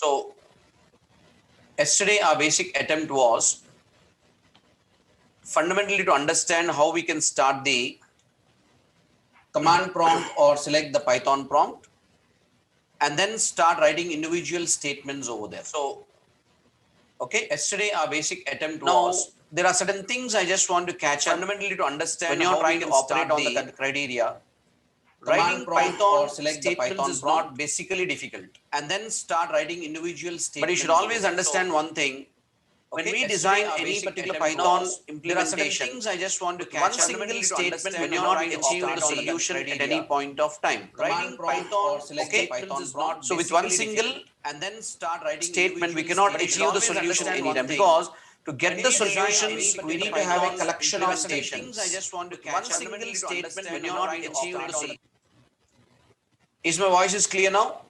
So yesterday our basic attempt was fundamentally to understand how we can start the command prompt or select the Python prompt and then start writing individual statements over there. So, okay, yesterday our basic attempt was, there are certain things I just want to catch up fundamentally to understand when you're trying to operate on the criteria. Writing Python or select the Python is not basically difficult, and then start writing individual statements. But you should always understand one thing. When we design any particular Python implementation, there are certain things I just want to catch one single statement when you're not achieving the solution at any point of time. Writing Python or select the Python prompt. So with one single and then start writing statement, we cannot achieve the solution anytime, because to get the solutions, we need to have a collection of statements. I just want to catch one single statement when you're not achieving the solution. Is my voice is clear now?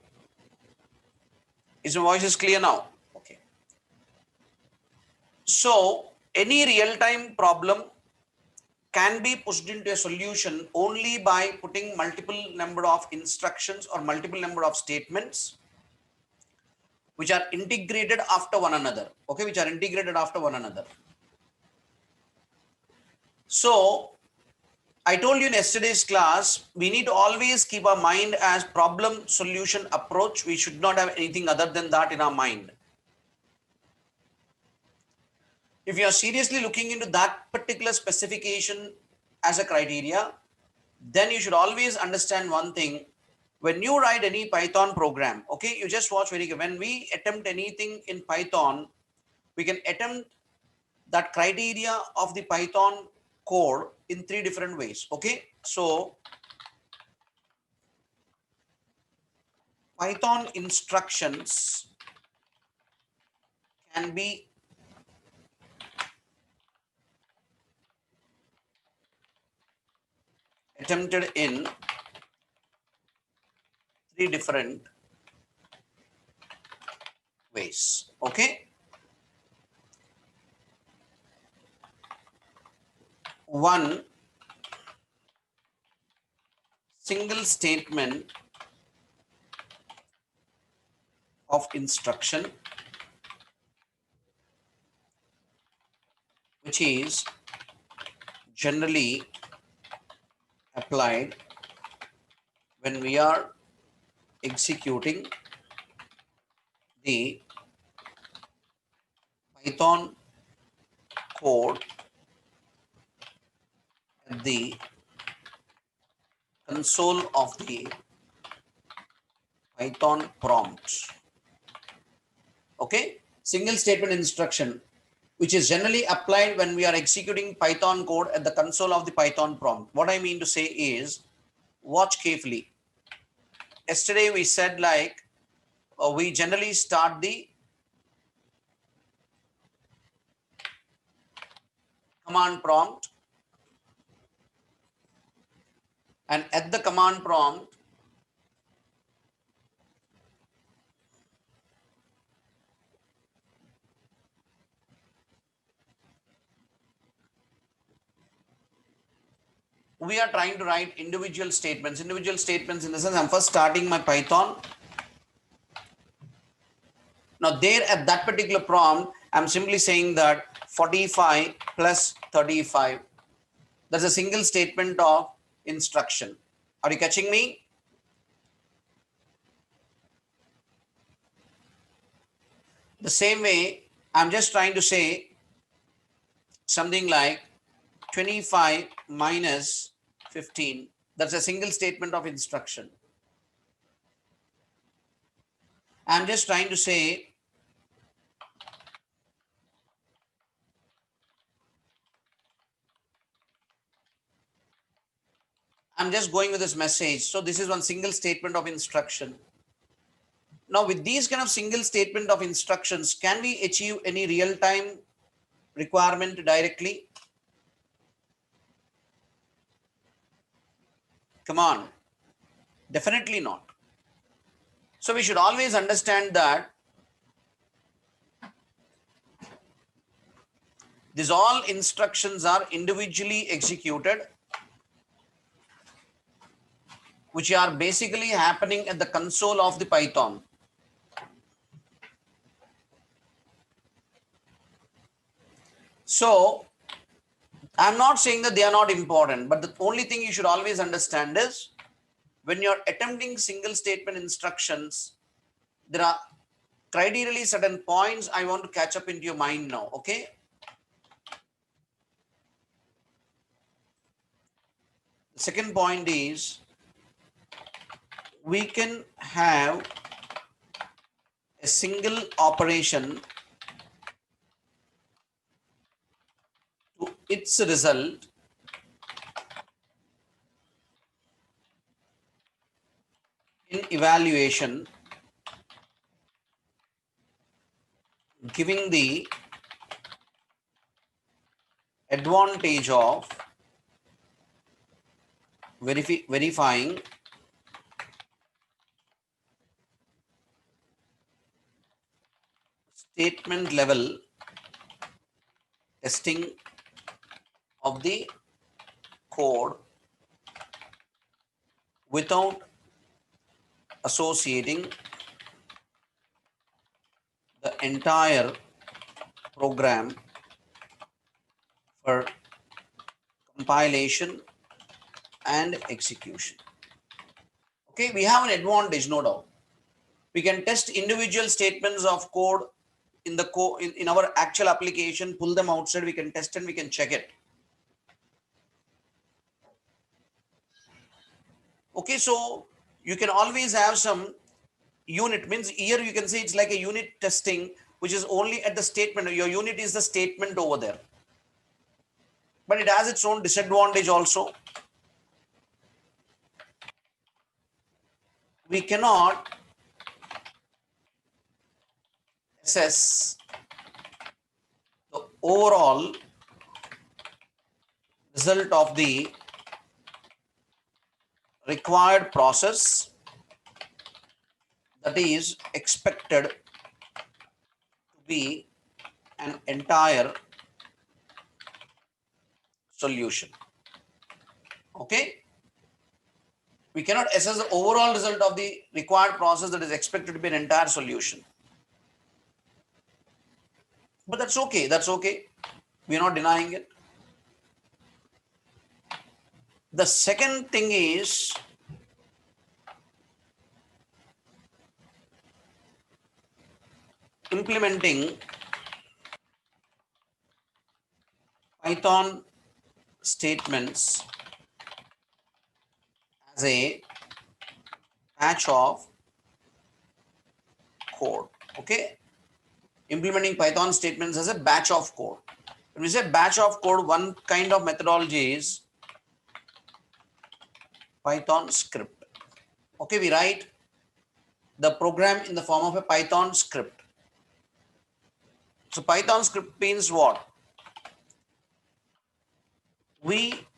Is my voice is clear now? Okay. So any real-time problem can be pushed into a solution only by putting multiple number of instructions or multiple number of statements which are integrated after one another. Okay, which are integrated after one another. So I told you in yesterday's class, we need to always keep our mind as problem solution approach. We should not have anything other than that in our mind. If you are seriously looking into that particular specification as a criteria, then you should always understand one thing. When you write any Python program, okay, you just watch very good. When we attempt anything in Python, we can attempt that criteria of the Python code in 3 different ways. Okay, so Python instructions can be attempted in 3 different ways. Okay, one, single statement of instruction, which is generally applied when we are executing the Python code at the console of the Python prompt. Okay, single statement instruction which is generally applied when we are executing Python code at the console of the Python prompt. What I mean to say is, watch carefully. Yesterday we said like we generally start the command prompt, and at the command prompt we are trying to write individual statements in the sense I'm first starting my Python. Now there at that particular prompt, I'm simply saying that 45 plus 35. That's a single statement of instruction. Are you catching me? The same way, I'm just trying to say something like 25 minus 15. That's a single statement of instruction. I'm just trying to say I'm just going with this message. So this is one single statement of instruction. Now with these kind of single statement of instructions, can we achieve any real-time requirement directly? Come on, definitely not. So we should always understand that these all instructions are individually executed, which are basically happening at the console of the Python. So I'm not saying that they are not important, but the only thing you should always understand is when you're attempting single statement instructions, there are criterially certain points I want to catch up into your mind now. Okay. The second point is we can have a single operation to its result in evaluation, giving the advantage of verifying statement level testing of the code without associating the entire program for compilation and execution. Okay, we have an advantage, no doubt. We can test individual statements of code in the in our actual application, pull them outside, we can test and we can check it. Okay, so you can always have some unit, means here you can say it's like a unit testing, which is only at the statement. Your unit is the statement over there, but it has its own disadvantage also. We cannot assess the overall result of the required process that is expected to be an entire solution. Okay, we cannot assess the overall result of the required process that is expected to be an entire solution, but that's okay, that's okay, we are not denying it. The second thing is implementing Python statements as a batch of code. Okay, implementing Python statements as a batch of code. When we say batch of code, one kind of methodology is Python script. Okay, we write the program in the form of a Python script. So Python script means what? We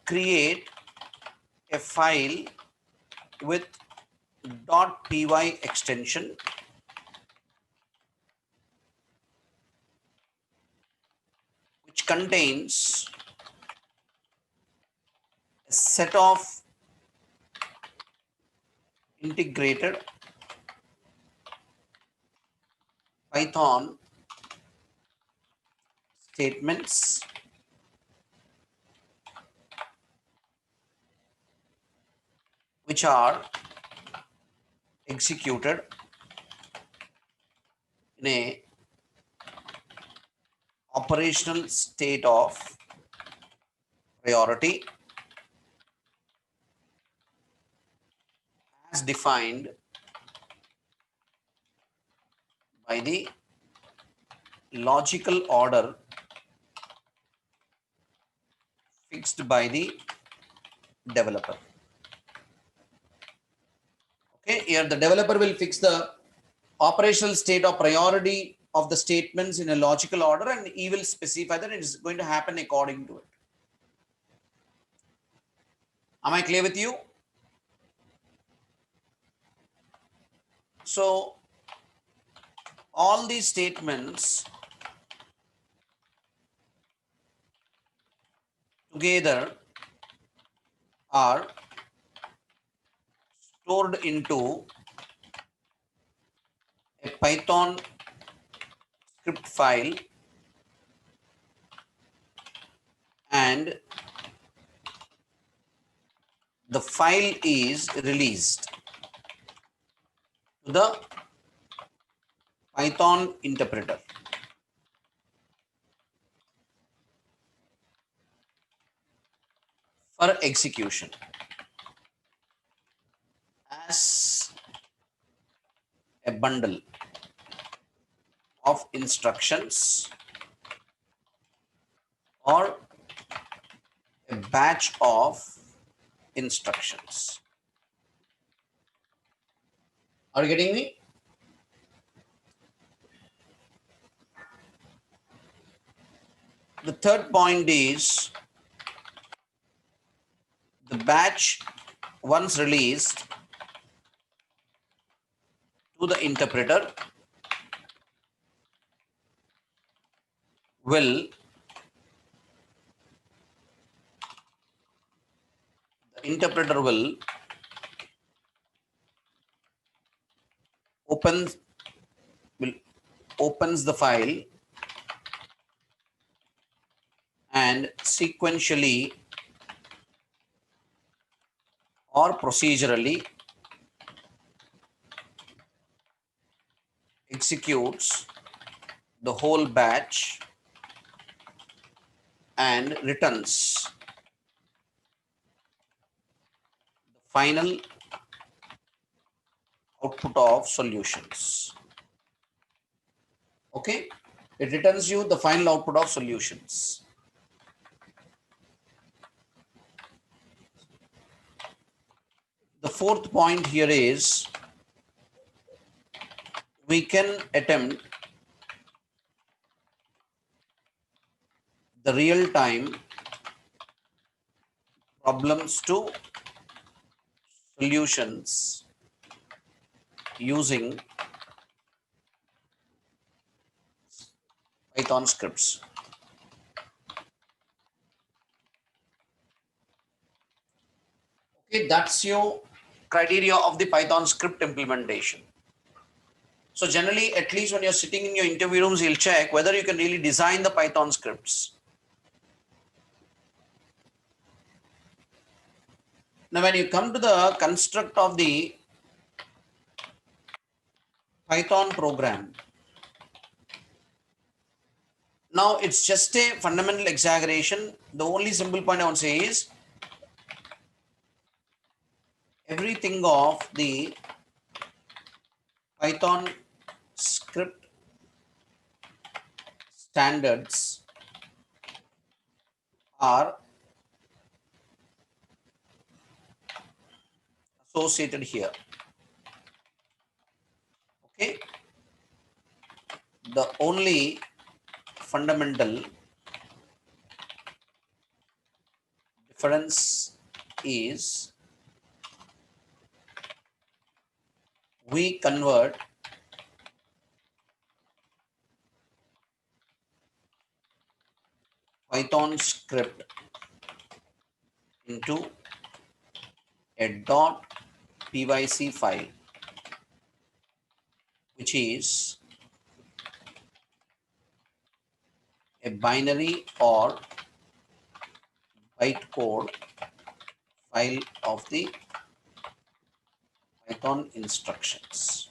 create a file with .py extension which contains a set of integrated Python statements which are executed in a operational state of priority as defined by the logical order fixed by the developer. Okay, here the developer will fix the operational state of priority of the statements in a logical order, and he will specify that it is going to happen according to it. Am I clear with you? So all these statements together are stored into a Python script file and the file is released to the Python interpreter. For execution as a bundle of instructions or a batch of instructions. Are you getting me? The third point is the batch once released to the interpreter will open will opens the file and sequentially or procedurally executes the whole batch and returns the final output of solutions. Okay, it returns you the final output of solutions. The fourth point here is we can attempt the real-time problems to solutions using Python scripts. Okay, that's your criteria of the Python script implementation. So generally, at least when you're sitting in your interview rooms, you'll check whether you can really design the Python scripts. Now, when you come to the construct of the Python program, now it's just a fundamental exaggeration. The only simple point I want to say is everything of the Python script standards are associated here. Okay, the only fundamental difference is we convert Python script into a .pyc file, which is a binary or bytecode file of the Python instructions.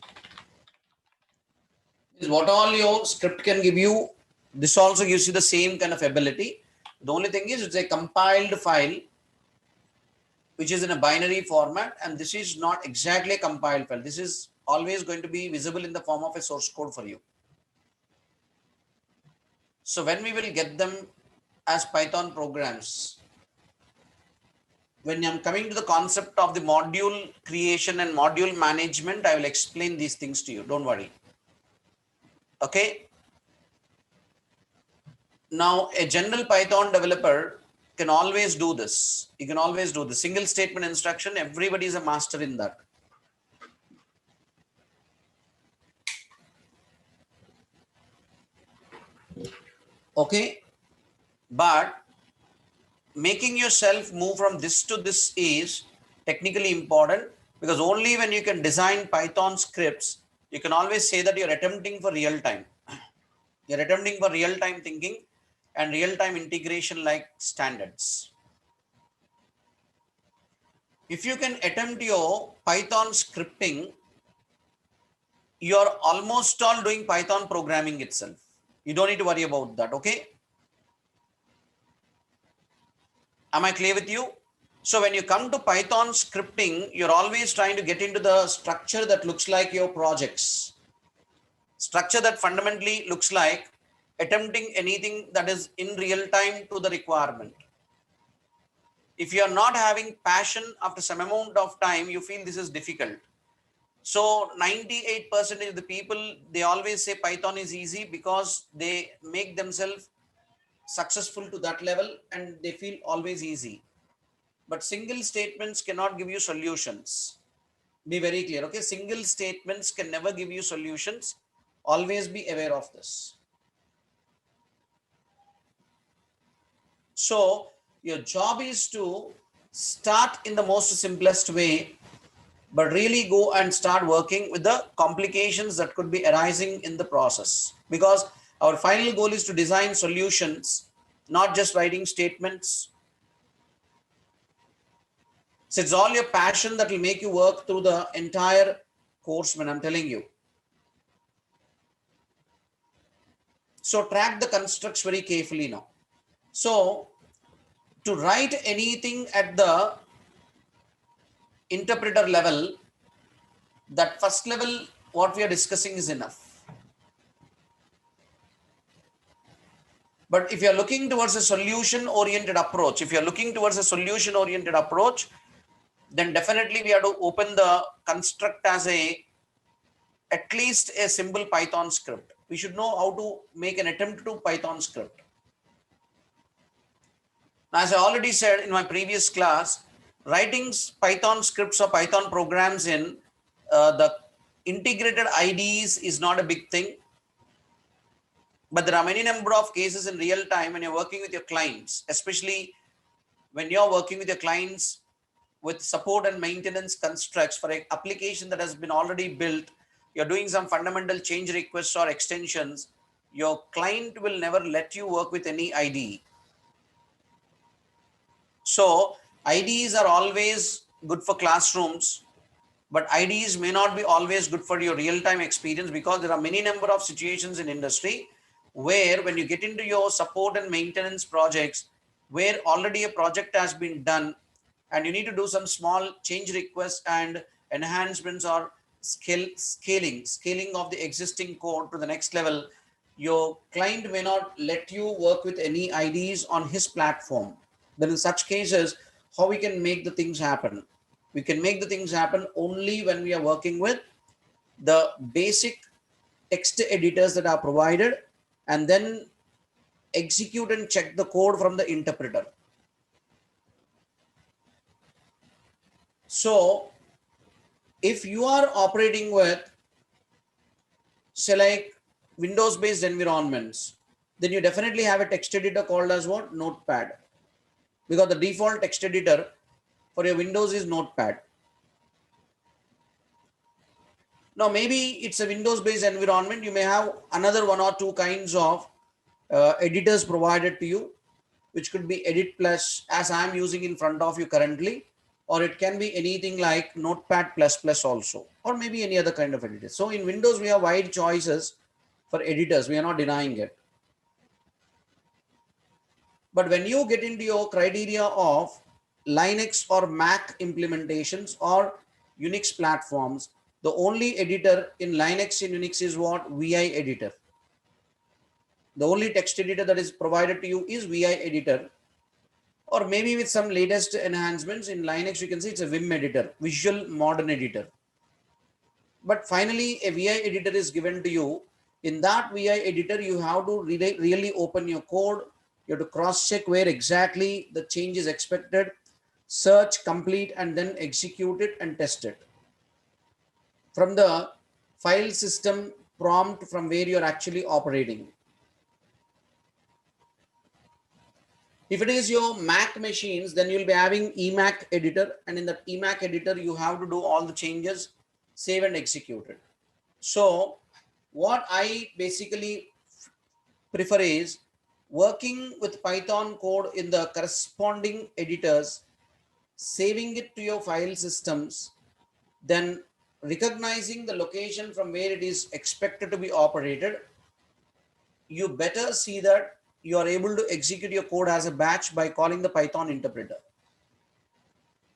This is what all your script can give you. This also gives you the same kind of ability. The only thing is it's a compiled file which is in a binary format, and this is not exactly a compiled file. This is always going to be visible in the form of a source code for you. So when we will get them as Python programs, when I'm coming to the concept of the module creation and module management, I will explain these things to you. Don't worry. Okay. Now, a general Python developer can always do this. You can always do the single statement instruction. Everybody is a master in that. Okay. But making yourself move from this to this is technically important, because only when you can design Python scripts, you can always say that you're attempting for real time. You're attempting for real time thinking. and real-time integration like standards. If you can attempt your Python scripting, you're almost all doing Python programming itself. You don't need to worry about that, okay? Am I clear with you? So when you come to Python scripting, you're always trying to get into the structure that looks like your projects. Structure that fundamentally looks like attempting anything that is in real time to the requirement. If you are not having passion after some amount of time, you feel this is difficult. So 98% of the people, they always say Python is easy because they make themselves successful to that level and they feel always easy. But single statements cannot give you solutions. Be very clear, okay? Single statements can never give you solutions. Always be aware of this. So your job is to start in the most simplest way, but really go and start working with the complications that could be arising in the process. Because our final goal is to design solutions, not just writing statements. So it's all your passion that will make you work through the entire course, when I'm telling you. So track the constructs very carefully now. So to write anything at the interpreter level, that first level, what we are discussing is enough. But if you are looking towards a solution oriented approach, then definitely we have to open the construct as at least a simple Python script. We should know how to make an attempt to Python script. As I already said in my previous class, writing Python scripts or Python programs in the integrated IDEs is not a big thing. But there are many number of cases in real time when you're working with your clients, especially when you're working with your clients with support and maintenance constructs for an application that has been already built. You're doing some fundamental change requests or extensions. Your client will never let you work with any IDE. So IDEs are always good for classrooms, but IDEs may not be always good for your real-time experience, because there are many number of situations in industry where when you get into your support and maintenance projects, where already a project has been done and you need to do some small change requests and enhancements or scaling of the existing code to the next level, your client may not let you work with any IDEs on his platform. Then in such cases, how we can make the things happen? We can make the things happen only when we are working with the basic text editors that are provided, and then execute and check the code from the interpreter. So if you are operating with, say, like Windows based environments, then you definitely have a text editor called as what? Notepad. Because the default text editor for your Windows is Notepad. Now, maybe it's a Windows based environment. You may have another one or two kinds of editors provided to you, which could be Edit Plus, as I'm using in front of you currently, or it can be anything like Notepad++ also, or maybe any other kind of editor. So in Windows, we have wide choices for editors. We are not denying it. But when you get into your criteria of Linux or Mac implementations or Unix platforms, the only editor in Linux and Unix is what? VI editor. The only text editor that is provided to you is VI editor, or maybe with some latest enhancements in Linux, you can see it's a Vim editor, Visual Modern Editor. But finally, a VI editor is given to you. In that VI editor, you have to really open your code. You have to cross check where exactly the change is expected, search, complete, and then execute it and test it from the file system prompt from where you're actually operating. If it is your Mac machines, then you'll be having Emac editor, and in that Emac editor, you have to do all the changes, save and execute it. So what I basically prefer is, working with Python code in the corresponding editors, saving it to your file systems, then recognizing the location from where it is expected to be operated, you better see that you are able to execute your code as a batch by calling the Python interpreter.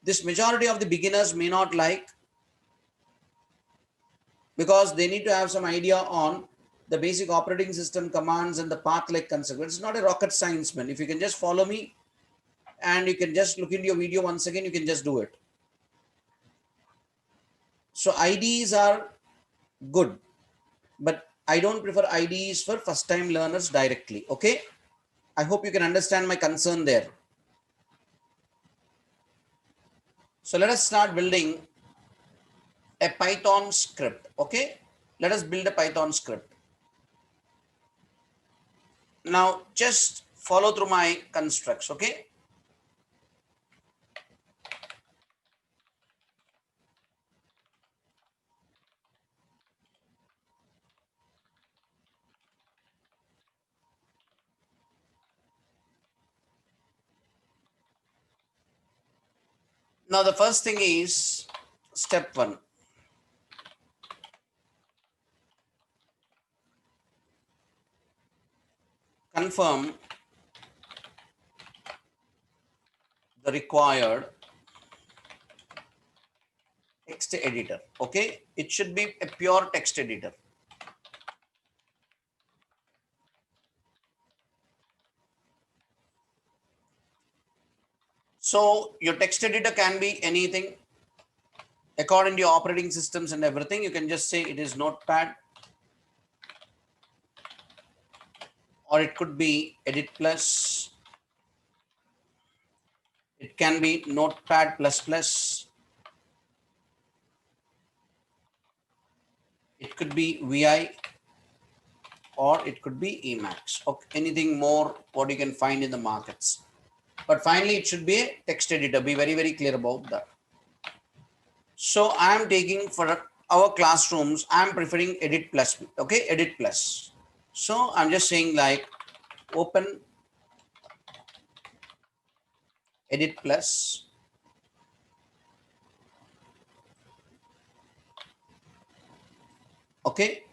This majority of the beginners may not like, because they need to have some idea on the basic operating system commands and the path like construct. It's not a rocket science, man. If you can just follow me and you can just look into your video once again, you can just do it. So IDEs are good, but I don't prefer IDEs for first time learners directly. Okay. I hope you can understand my concern there. So let us start building a Python script. Okay. Let us build a Python script. Now just follow through my constructs. Okay. Now the first thing is step 1. Confirm the required text editor. Okay. It should be a pure text editor. So your text editor can be anything according to your operating systems and everything. You can just say it is Notepad, or it could be Edit Plus. It can be Notepad plus plus. It could be VI, or it could be Emacs, or anything more what you can find in the markets. But finally, it should be a text editor. Be very, very clear about that. So I am taking for our classrooms, I am preferring Edit Plus. Okay, Edit Plus. So I'm just saying like open Edit Plus. Okay.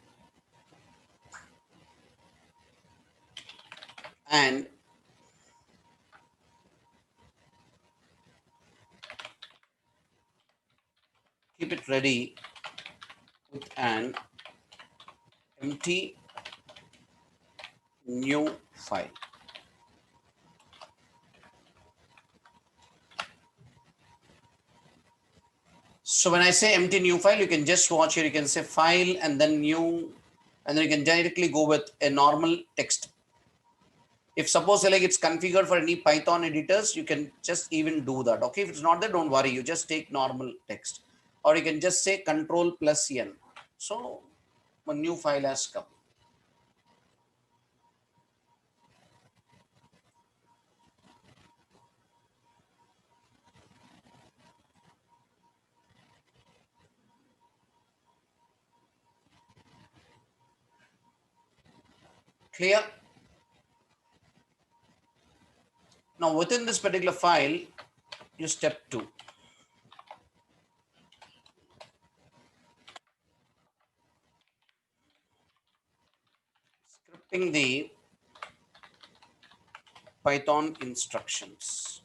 And keep it ready with an empty new file. So when I say empty new file, you can just watch here. You can say file and then new, and then you can directly go with a normal text. If suppose like it's configured for any Python editors, you can just even do that. Okay. If it's not there, don't worry. You just take normal text, or you can just say Control plus N. So a new file has come. Clear? Now within this particular file, you step 2. Scripting the Python instructions.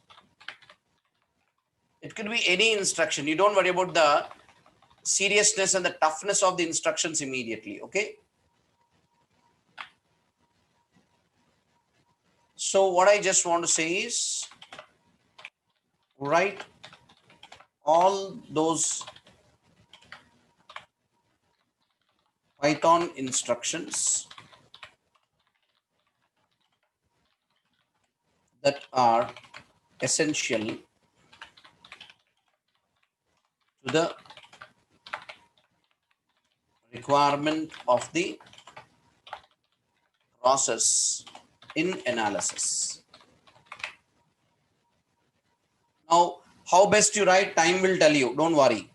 It could be any instruction. You don't worry about the seriousness and the toughness of the instructions immediately. Okay. So what I just want to say is write all those Python instructions that are essential to the requirement of the process in analysis. Now, how best you write, time will tell you, don't worry.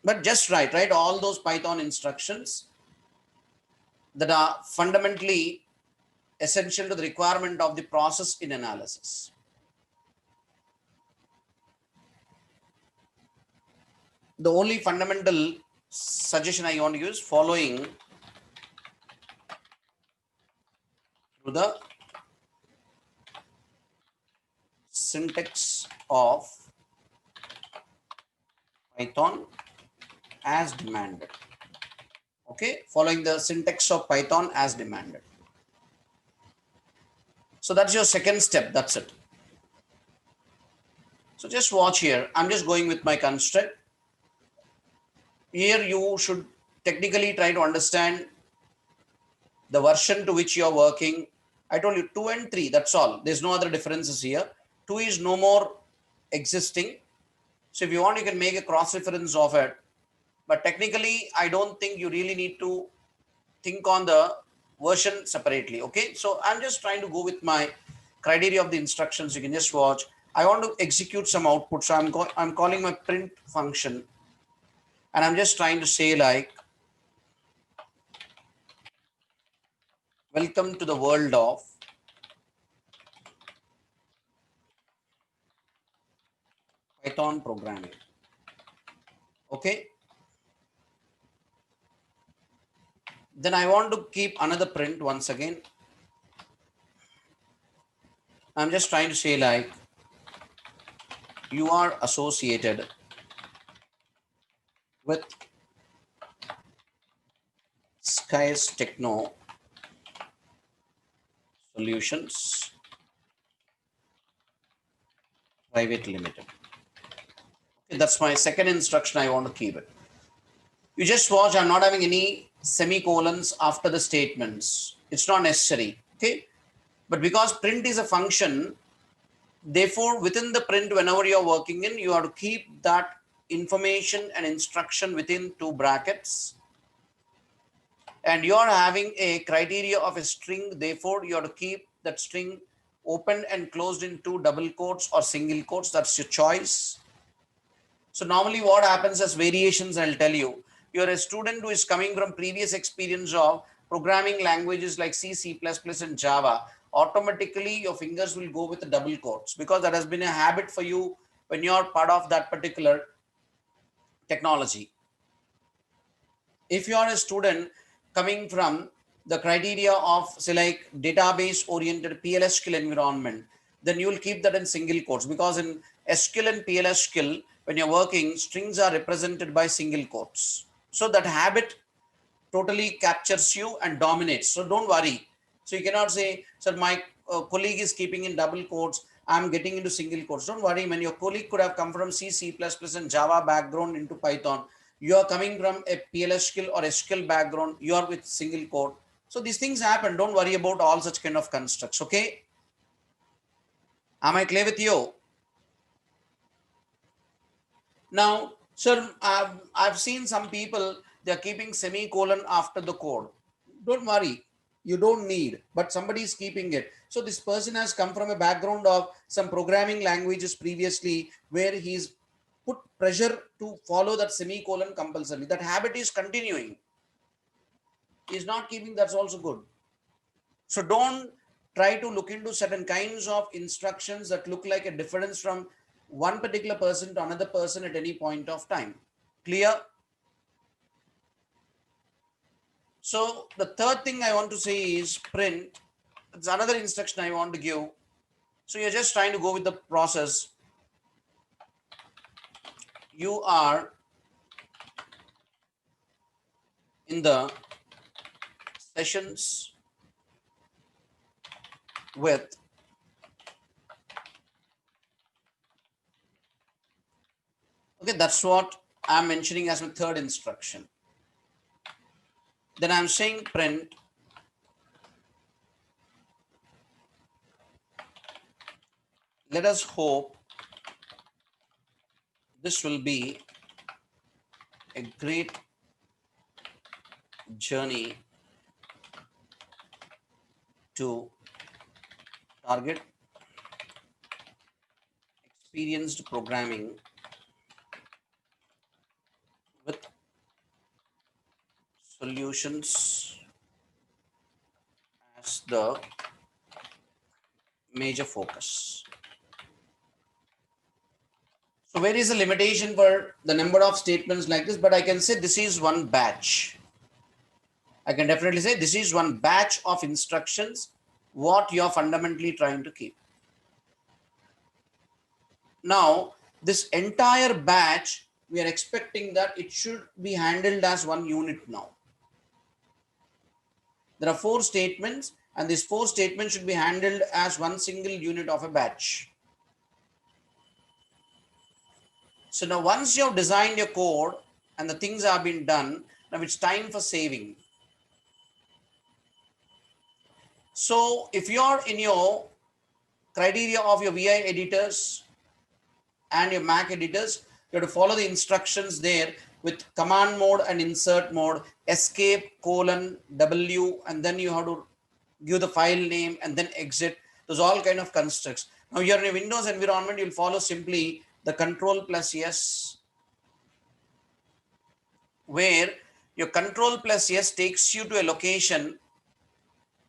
But just write all those Python instructions that are fundamentally essential to the requirement of the process in analysis. The only fundamental suggestion I want to use following through the syntax of Python as demanded. Okay, following the syntax of Python as demanded. So that's your second step. That's it. So just watch here. I'm just going with my construct. Here you should technically try to understand the version to which you are working. I told you 2 and 3. That's all. There's no other differences here. 2 is no more existing. So if you want, you can make a cross reference of it. But technically, I don't think you really need to think on the version separately. Okay. So I'm just trying to go with my criteria of the instructions. You can just watch. I want to execute some output. So I'm calling my print function. And I'm just trying to say like, welcome to the world of Python programming. Okay. Then I want to keep another print once again. I'm just trying to say like, you are associated with Sky's Techno Solutions Private Limited. Okay, that's my second instruction. I want to keep it. You just watch. I'm not having any semicolons after the statements. It's not necessary. Okay. But because print is a function, therefore, within the print, whenever you're working in, you have to keep that information and instruction within 2 brackets. And you're having a criteria of a string. Therefore, you have to keep that string open and closed in 2 double quotes or single quotes. That's your choice. So normally what happens as variations, I'll tell you, you're a student who is coming from previous experience of programming languages like C, C++, and Java. Automatically, your fingers will go with the double quotes because that has been a habit for you when you're part of that particular technology. If you are a student coming from the criteria of say like database oriented PLSQL environment, then you will keep that in single quotes because in SQL and PLSQL, when you're working, strings are represented by single quotes. So that habit totally captures you and dominates. So don't worry. So you cannot say, sir, my colleague is keeping in double quotes. I'm getting into single quotes. Don't worry, man. Your colleague could have come from C, C++ and Java background into Python. You are coming from a PLSQL or SQL background. You are with single quote. So these things happen. Don't worry about all such kind of constructs. Okay. Am I clear with you? Now, sir, I've seen some people, they're keeping semicolon after the code. Don't worry, you don't need, but somebody is keeping it. So this person has come from a background of some programming languages previously where he's put pressure to follow that semicolon compulsorily. That habit is continuing. He's not keeping, that's also good. So don't try to look into certain kinds of instructions that look like a difference from one particular person to another person at any point of time. Clear? So the third thing I want to say is print. It's another instruction I want to give. So you're just trying to go with the process. You are in the sessions with okay, that's what I'm mentioning as my third instruction. Then I'm saying print let us hope this will be a great journey to target experienced programming with solutions as the major focus. So where is the limitation for the number of statements like this? But I can say this is one batch. I can definitely say this is one batch of instructions what you're fundamentally trying to keep. Now, this entire batch, we are expecting that it should be handled as one unit now. There are 4 statements, and these 4 statements should be handled as one single unit of a batch. So now once you have designed your code and the things have been done, now it's time for saving. So if you're in your criteria of your VI editors and your Mac editors, you have to follow the instructions there with command mode and insert mode, escape colon W, and then you have to give the file name and then exit. Those all kind of constructs. Now you're in a Windows environment, you'll follow simply the control plus yes, where your control plus yes takes you to a location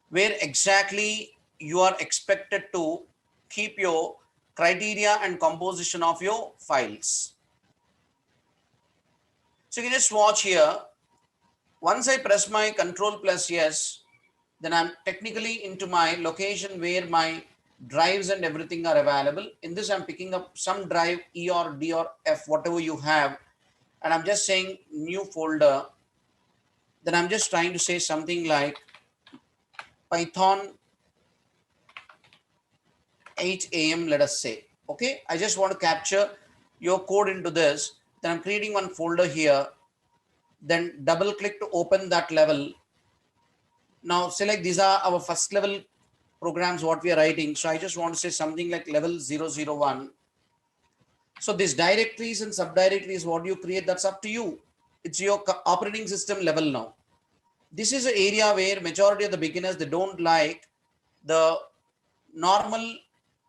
where exactly you are expected to keep your criteria and composition of your files. So you can just watch here. Once I press my control plus yes, then I'm technically into my location where my drives and everything are available. In this, I'm picking up some drive E or D or F, whatever you have. And I'm just saying new folder. Then I'm just trying to say something like Python 8 a.m. let us say. Okay, I just want to capture your code into this. Then I'm creating one folder here. Then double click to open that level. Now select these are our first level programs what we are writing. So I just want to say something like level 001. So these directories and subdirectories what you create, that's up to you. It's your operating system level now. This is an area where majority of the beginners, they don't like the normal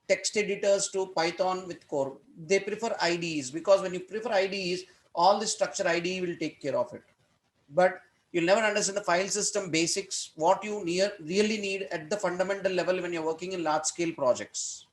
text editors to Python with core. They prefer IDEs, because when you prefer IDEs, all the structure IDE will take care of it. But you'll never understand the file system basics, what you really need at the fundamental level when you're working in large scale projects.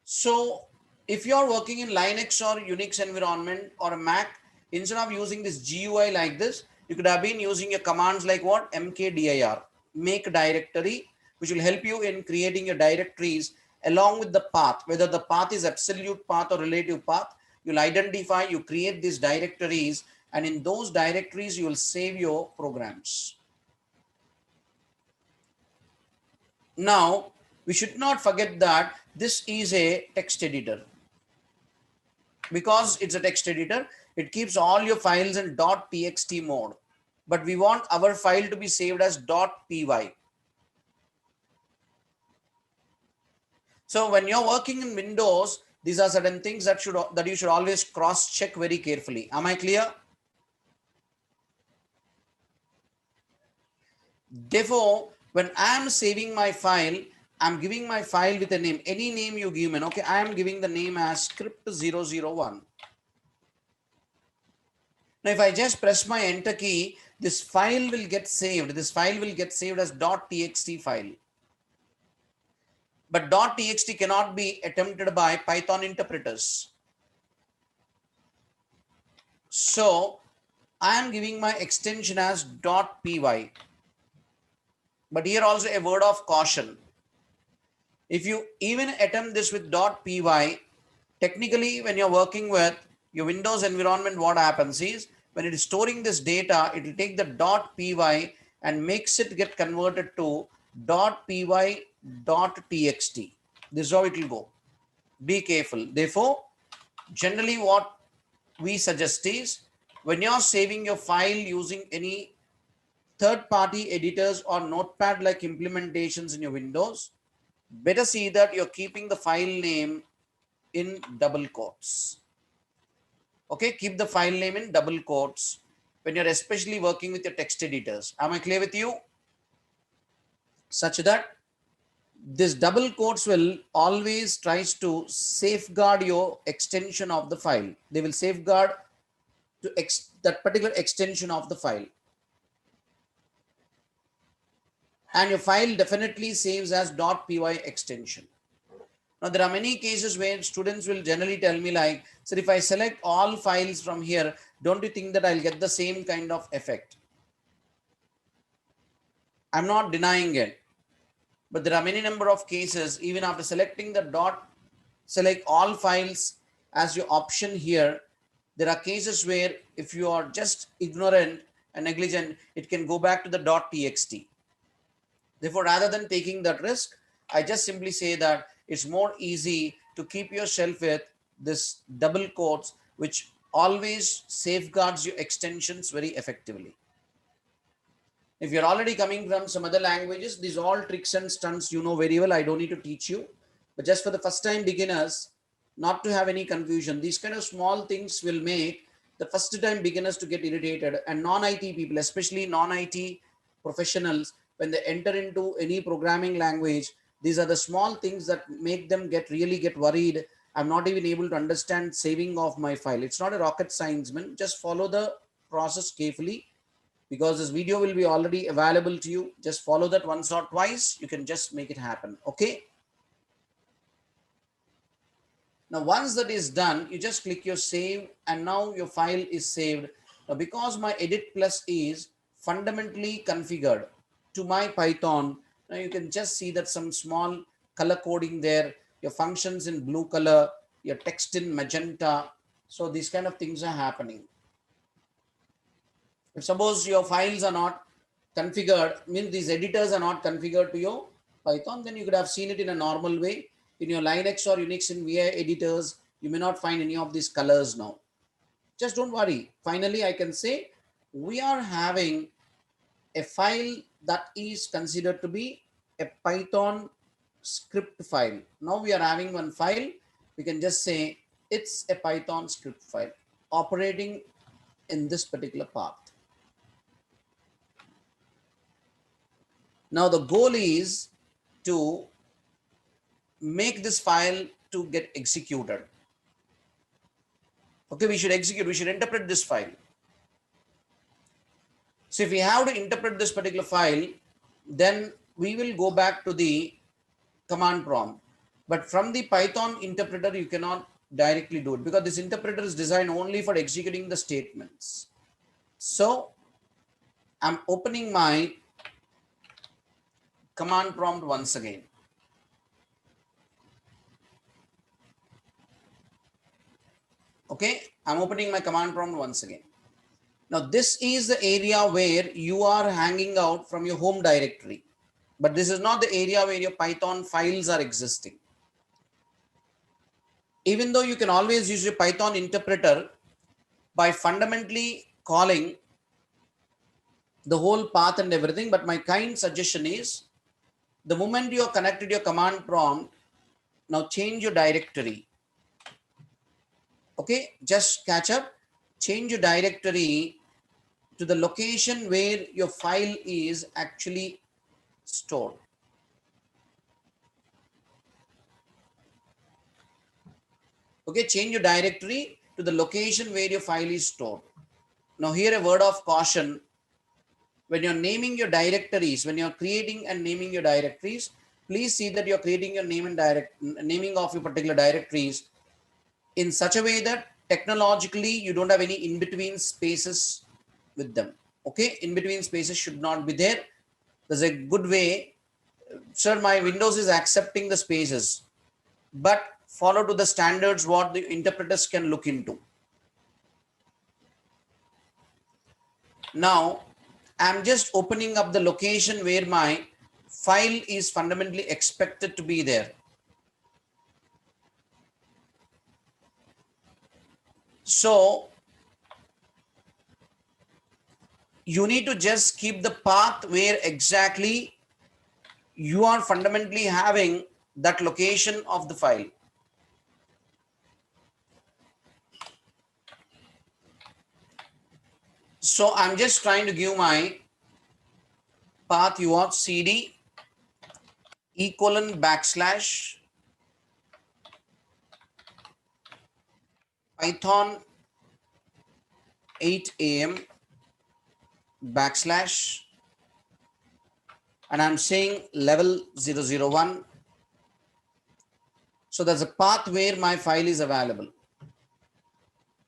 So if you're working in Linux or Unix environment or a Mac, instead of using this GUI like this, you could have been using your commands like what? mkdir, make directory, which will help you in creating your directories along with the path, whether the path is absolute path or relative path. You'll identify, you create these directories, and in those directories, you will save your programs. Now, we should not forget that this is a text editor. Because it's a text editor, it keeps all your files in .txt mode. But we want our file to be saved as .py. So when you're working in Windows, these are certain things that you should always cross check very carefully. Am I clear? Therefore, when I am saving my file, I'm giving my file with a name, any name you give me. Okay, I am giving the name as script 001. Now, if I just press my enter key, this file will get saved. This file will get saved as .txt file. But .txt cannot be attempted by Python interpreters. So I am giving my extension as .py. But here also a word of caution. If you even attempt this with .py, technically when you're working with your Windows environment, what happens is when it is storing this data, it will take the .py and makes it get converted to .py.txt. This is how it will go. Be careful. Therefore, generally what we suggest is when you're saving your file using any third-party editors or notepad like implementations in your Windows, better see that you're keeping the file name in double quotes. Okay, keep the file name in double quotes when you're especially working with your text editors. Am I clear with you? Such that this double quotes will always tries to safeguard your extension of the file. They will safeguard to that particular extension of the file. and your file definitely saves as .py extension. Now, there are many cases where students will generally tell me like, sir, if I select all files from here, don't you think that I'll get the same kind of effect? I'm not denying it, but there are many number of cases, even after selecting the dot, select all files as your option here, there are cases where if you are just ignorant and negligent, it can go back to the .txt. Therefore, rather than taking that risk, I just simply say that it's more easy to keep yourself with this double quotes, which always safeguards your extensions very effectively. If you're already coming from some other languages, these all tricks and stunts you know very well. I don't need to teach you. But just for the first time beginners, not to have any confusion, these kind of small things will make the first time beginners to get irritated, and non-IT people, especially non-IT professionals, when they enter into any programming language, these are the small things that make them really get worried. I'm not even able to understand saving of my file. It's not a rocket science, man. Just follow the process carefully, because this video will be already available to you. Just follow that once or twice. You can just make it happen. Okay. Now, once that is done, you just click your save, and now your file is saved. Now, because my edit plus is fundamentally configured to my Python, now you can just see that some small color coding there, your functions in blue color, your text in magenta. So these kind of things are happening. If suppose your files are not configured, means these editors are not configured to your Python, then you could have seen it in a normal way. In your Linux or Unix in VI editors, you may not find any of these colors now. Just don't worry. Finally, I can say we are having a file that is considered to be a Python script file. Now we are having one file. We can just say it's a Python script file operating in this particular path. Now the goal is to make this file to get executed. Okay, we should execute, we should interpret this file. So if we have to interpret this particular file, then we will go back to the command prompt. But from the Python interpreter, you cannot directly do it, because this interpreter is designed only for executing the statements. So I'm opening my command prompt once again. Okay, I'm opening my command prompt once again. Now, this is the area where you are hanging out from your home directory, but this is not the area where your Python files are existing. Even though you can always use your Python interpreter by fundamentally calling the whole path and everything, but my kind suggestion is the moment you are connected your command prompt, now change your directory. Okay, just catch up, change your directory to the location where your file is actually stored. Okay, change your directory to the location where your file is stored. Now here a word of caution. When you're naming your directories, when you're creating and naming your directories, please see that you're creating your name and naming of your particular directories in such a way that technologically you don't have any in-between spaces with them. Okay, in-between spaces should not be there. There's a good way. Sir, my Windows is accepting the spaces, but follow to the standards what the interpreters can look into. Now, I'm just opening up the location where my file is fundamentally expected to be there. So, you need to just keep the path where exactly you are fundamentally having that location of the file. So I'm just trying to give my path you of cd // Python 8 am / and I'm saying level 001. So there's a path where my file is available.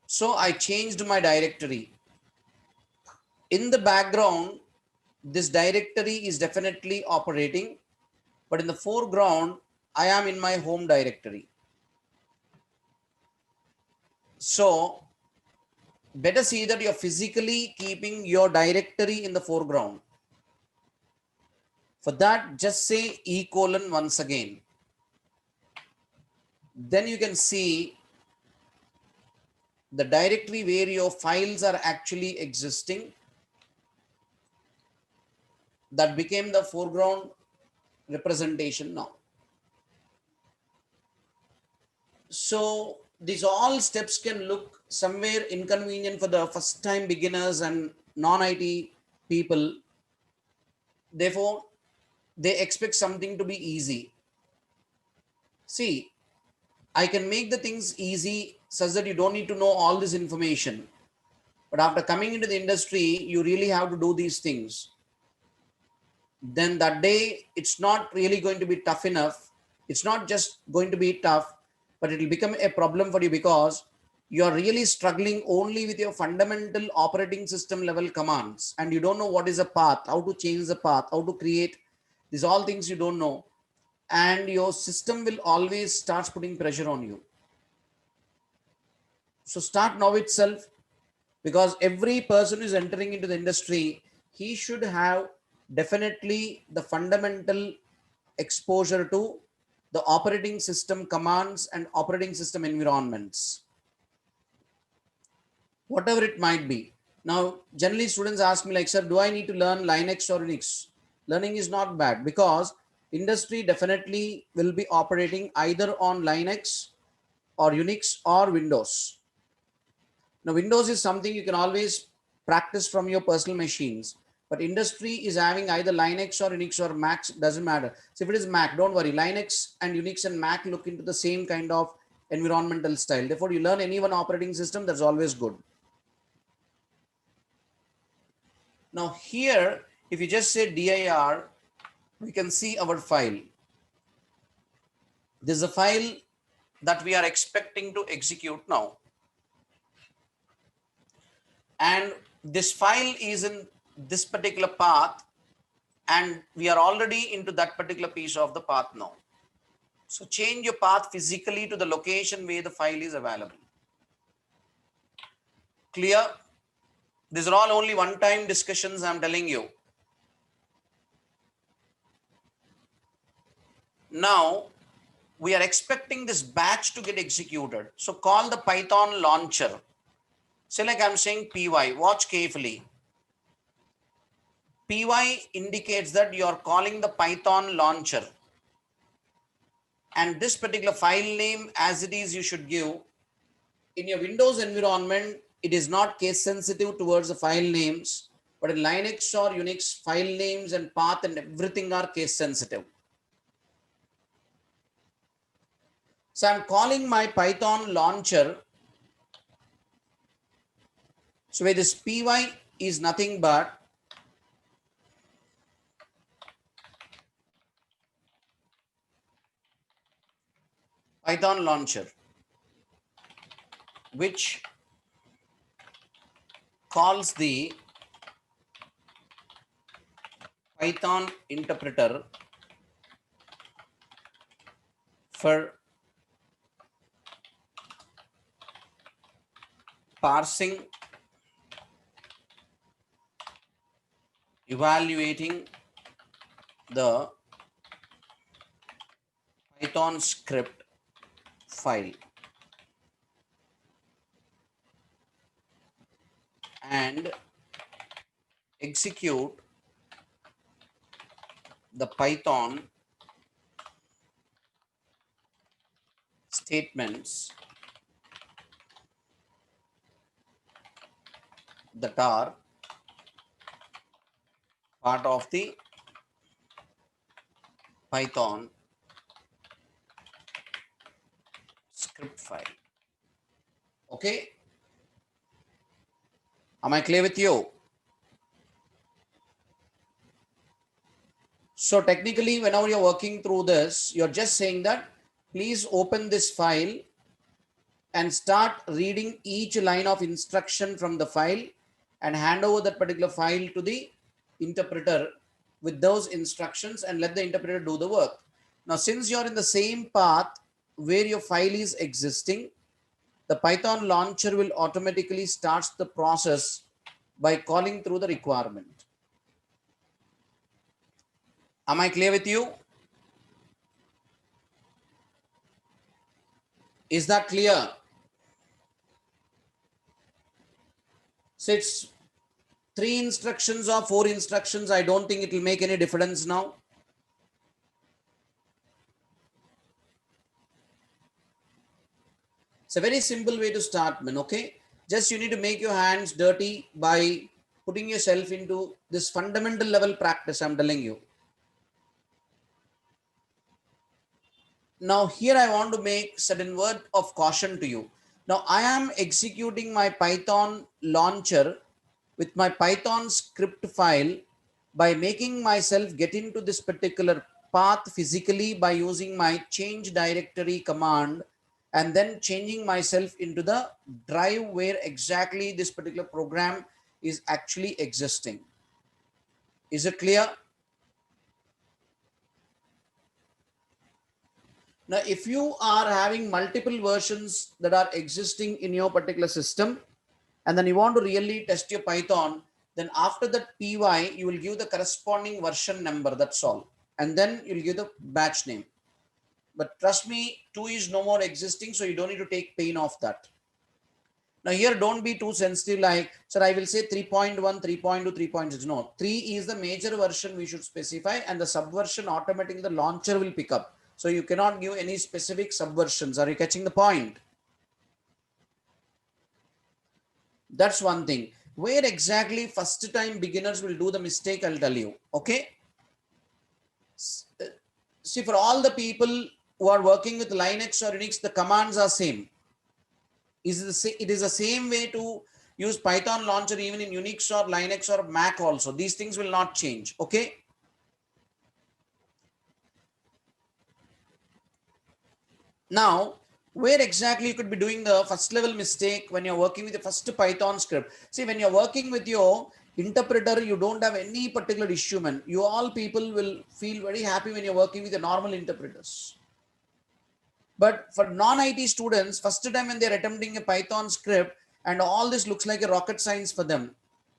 So I changed my directory. In the background, this directory is definitely operating, but in the foreground, I am in my home directory. So better see that you're physically keeping your directory in the foreground. For that, just say E colon once again. Then you can see the directory where your files are actually existing. That became the foreground representation now. So these all steps can look somewhere inconvenient for the first time beginners and non-IT people. Therefore, they expect something to be easy. See, I can make the things easy such that you don't need to know all this information. But after coming into the industry, you really have to do these things. Then that day, it's not really going to be tough enough. It's not just going to be tough, but it will become a problem for you because you're really struggling only with your fundamental operating system level commands and you don't know what is a path, how to change the path, how to create these all things you don't know. And your system will always start putting pressure on you. So start now itself, because every person is entering into the industry, he should have definitely the fundamental exposure to the operating system commands and operating system environments, whatever it might be. Now, generally students ask me like, sir, do I need to learn Linux or Unix? Learning is not bad because industry definitely will be operating either on Linux or Unix or Windows. Now, Windows is something you can always practice from your personal machines, but industry is having either Linux or Unix or Mac, doesn't matter. So if it is Mac, don't worry. Linux and Unix and Mac look into the same kind of environmental style. Therefore, you learn any one operating system, that's always good. Now here, if you just say dir, we can see our file. This is a file that we are expecting to execute now. And this file is in this particular path and we are already into that particular piece of the path now. So change your path physically to the location where the file is available. Clear? These are all only one-time discussions I'm telling you. Now, we are expecting this batch to get executed. So call the Python launcher. Say like I'm saying py, watch carefully. Py indicates that you are calling the Python launcher. And this particular file name as it is, you should give. In your Windows environment, it is not case sensitive towards the file names, but in Linux or Unix, file names and path and everything are case sensitive. So I'm calling my Python launcher. So where this py is nothing but Python launcher, which calls the Python interpreter for parsing, evaluating the Python script file and execute the Python statements that are part of the Python script file. Okay. Am I clear with you? So technically, whenever you're working through this, you're just saying that please open this file and start reading each line of instruction from the file and hand over that particular file to the interpreter with those instructions and let the interpreter do the work. Now, since you're in the same path where your file is existing, the Python launcher will automatically start the process by calling through the requirement. Am I clear with you? Is that clear? So it's 3 instructions or 4 instructions. I don't think it will make any difference now. It's a very simple way to start, man. Okay. Just you need to make your hands dirty by putting yourself into this fundamental level practice. I'm telling you. Now here I want to make certain word of caution to you. Now I am executing my Python launcher with my Python script file by making myself get into this particular path physically by using my change directory command and then changing myself into the drive where exactly this particular program is actually existing. Is it clear? Now, if you are having multiple versions that are existing in your particular system, and then you want to really test your Python, then after that py, you will give the corresponding version number, that's all. And then you'll give the batch name. But trust me, 2 is no more existing, so you don't need to take pain of that. Now here, don't be too sensitive like, sir, I will say 3.1, 3.2, 3.6. No, 3 is the major version we should specify and the subversion automatically the launcher will pick up. So you cannot give any specific subversions. Are you catching the point? That's one thing. Where exactly first time beginners will do the mistake, I'll tell you. Okay. See, for all the people who are working with Linux or Unix, the commands are same. It is the same way to use Python launcher even in Unix or Linux or Mac also. These things will not change. Okay. Now, where exactly you could be doing the first level mistake when you're working with the first Python script. See, when you're working with your interpreter, you don't have any particular issue, man. You all people will feel very happy when you're working with the normal interpreters. But for non-IT students, first time when they're attempting a Python script and all this looks like a rocket science for them,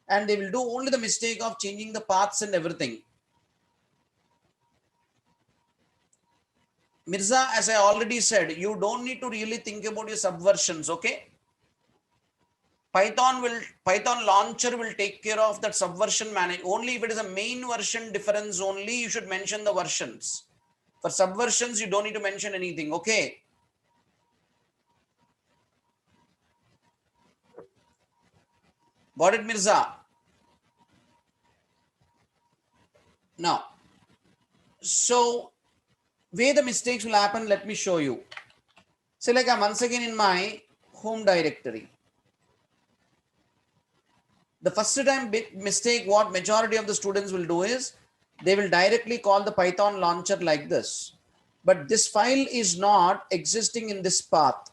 and they will do only the mistake of changing the paths and everything. Mirza, as I already said, you don't need to really think about your subversions, okay? Python launcher will take care of that subversion manage. Only if it is a main version difference only, you should mention the versions. For subversions, you don't need to mention anything, okay? Got it, Mirza? Now, so where the mistakes will happen, let me show you. So like I'm once again in my home directory. The first time mistake what majority of the students will do is they will directly call the Python launcher like this. But this file is not existing in this path.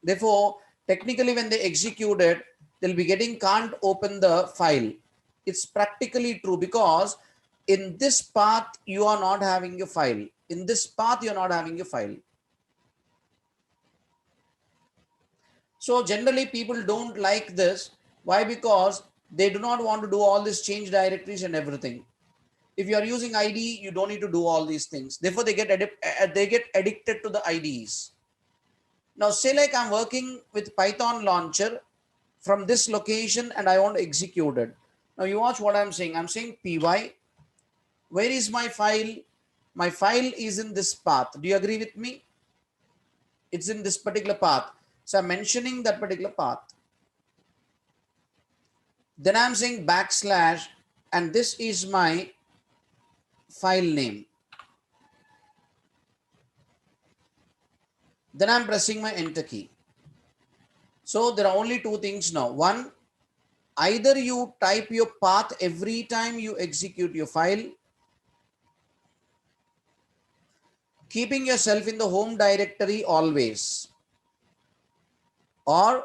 Therefore, technically when they execute it, they'll be getting can't open the file. It's practically true because in this path, you are not having a file. In this path, you're not having a file. So generally people don't like this. Why? Because they do not want to do all this change directories and everything. If you are using IDE, you don't need to do all these things. Therefore, they get addicted to the IDEs. Now, say like I'm working with Python launcher from this location and I want to execute it. Now, you watch what I'm saying. I'm saying py. Where is my file? My file is in this path. Do you agree with me? It's in this particular path. So I'm mentioning that particular path. Then I'm saying backslash, and this is my file name. Then I'm pressing my enter key. So there are only two things now. One, either you type your path every time you execute your file, keeping yourself in the home directory always, or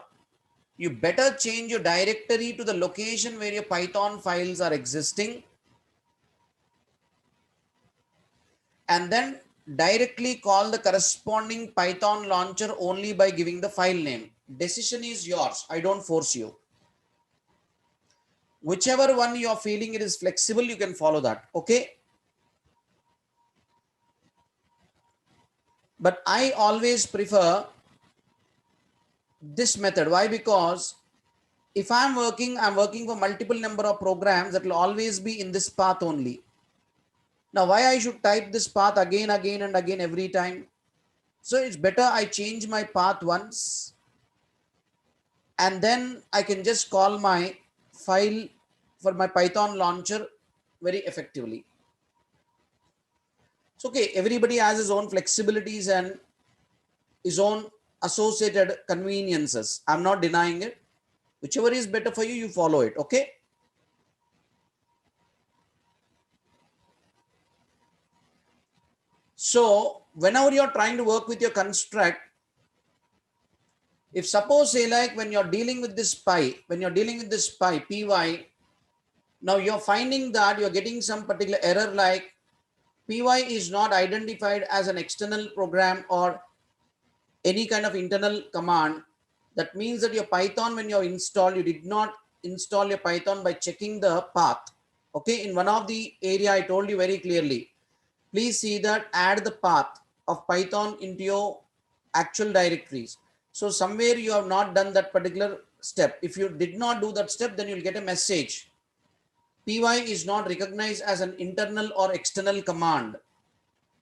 you better change your directory to the location where your Python files are existing, and then directly call the corresponding Python launcher only by giving the file name. Decision is yours. I don't force you. Whichever one you are feeling it is flexible, you can follow that. Okay. But I always prefer this method. Why? Because if I'm working for multiple number of programs that will always be in this path only. Now, why I should type this path again and again every time? So it's better I change my path once, and then I can just call my file for my Python launcher very effectively. It's okay. Everybody has his own flexibilities and his own associated conveniences. I'm not denying it. Whichever is better for you, you follow it. Okay. So whenever you're trying to work with your construct, if suppose say like when you're dealing with this py, now you're finding that you're getting some particular error like py is not identified as an external program or any kind of internal command. That means that your Python, when you install, you did not install your Python by checking the path. Okay, in one of the area I told you very clearly, please see that add the path of Python into your actual directories. So somewhere you have not done that particular step. If you did not do that step, then you'll get a message. Py is not recognized as an internal or external command.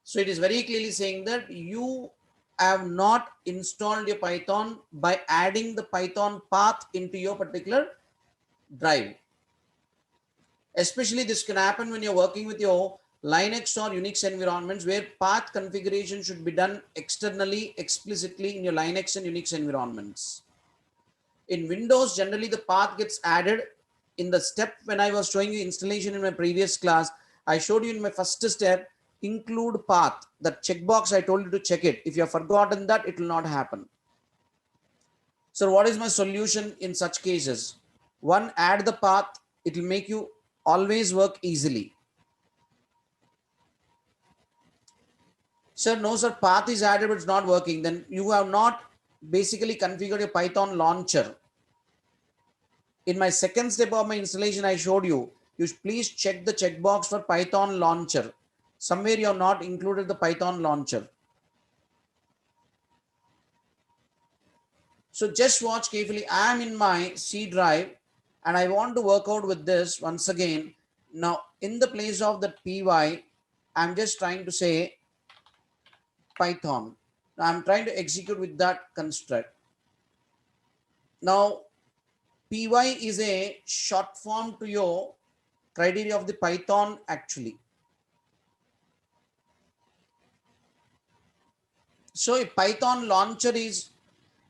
So it is very clearly saying that you have not installed your Python by adding the Python path into your particular drive. Especially this can happen when you're working with your Linux or Unix environments where path configuration should be done externally, explicitly in your Linux and Unix environments. In Windows, generally the path gets added in the step when I was showing you installation in my previous class. I showed you in my first step, include path, that checkbox I told you to check it. If you have forgotten that, it will not happen. So what is my solution in such cases? One, add the path. It will make you always work easily. Sir, no sir, path is added but it's not working. Then you have not basically configured your Python launcher. In my second step of my installation, I showed you, you please check the checkbox for Python launcher. Somewhere you have not included the Python launcher. So just watch carefully. I am in my C drive and I want to work out with this once again. Now, in the place of that py, I'm just trying to say Python. Now, I'm trying to execute with that construct. Now, py is a short form to your criteria of the Python actually. So if Python launcher is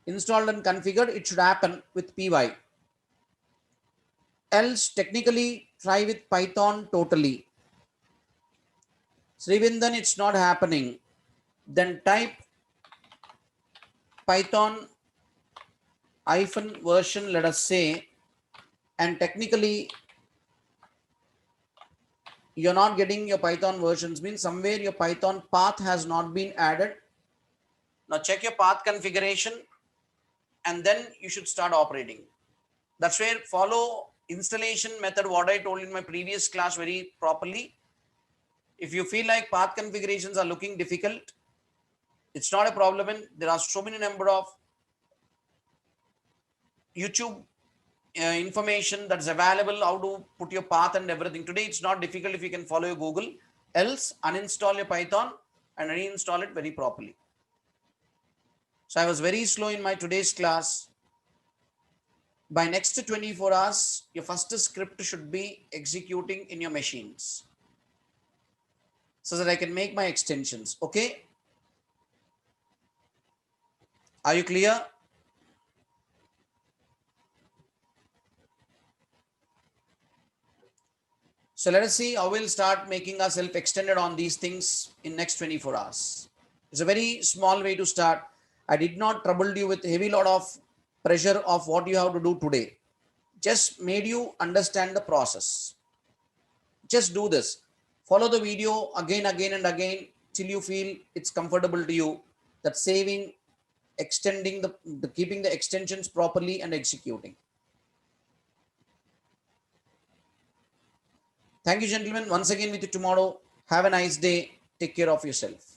installed and configured, it should happen with py. Else technically try with Python totally. So even then it's not happening. Then type Python hyphen version, let us say, and technically you're not getting your Python versions, means somewhere your Python path has not been added. Now check your path configuration and then you should start operating. That's where follow installation method, what I told in my previous class very properly. If you feel like path configurations are looking difficult, it's not a problem. And there are so many number of YouTube information that's available, how to put your path and everything. Today, it's not difficult if you can follow your Google. Else, uninstall your Python and reinstall it very properly. So I was very slow in my today's class. By next 24 hours, your first script should be executing in your machines so that I can make my extensions. Okay. Are you clear? So let us see how we'll start making ourselves extended on these things in next 24 hours. It's a very small way to start. I did not trouble you with heavy lot of pressure of what you have to do today. Just made you understand the process. Just do this. Follow the video again and again till you feel it's comfortable to you. That saving, extending the keeping the extensions properly and executing. Thank you, gentlemen. Once again with you tomorrow. Have a nice day. Take care of yourself.